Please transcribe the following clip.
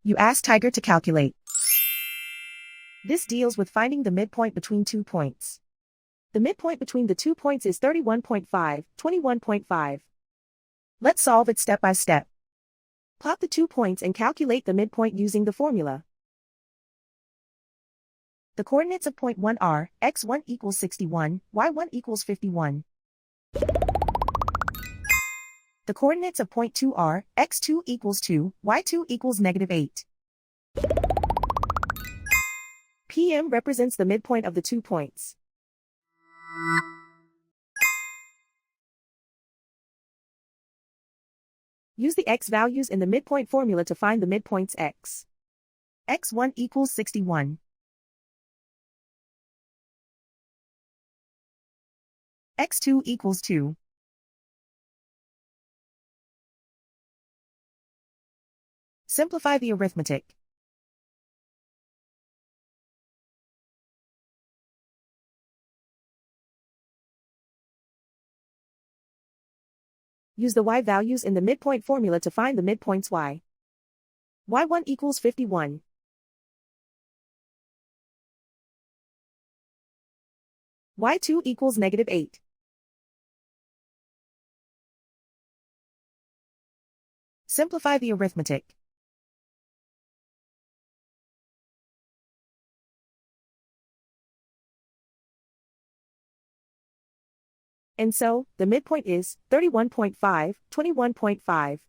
You ask Tiger to calculate. This deals with finding the midpoint between 2 points. The midpoint between the 2 points is 31.5, 21.5. Let's solve it step by step. Plot the 2 points and calculate the midpoint using the formula. The coordinates of point 1 are, x1 equals 61, y1 equals 51. The coordinates of point 2 are, x2 equals 2, y2 equals -8. PM represents the midpoint of the 2 points. Use the x values in the midpoint formula to find the midpoints x. x1 equals 61. x2 equals 2. Simplify the arithmetic. Use the y values in the midpoint formula to find the midpoints y. y1 equals 51. y2 equals -8. Simplify the arithmetic. And so, the midpoint is 31.5, 21.5.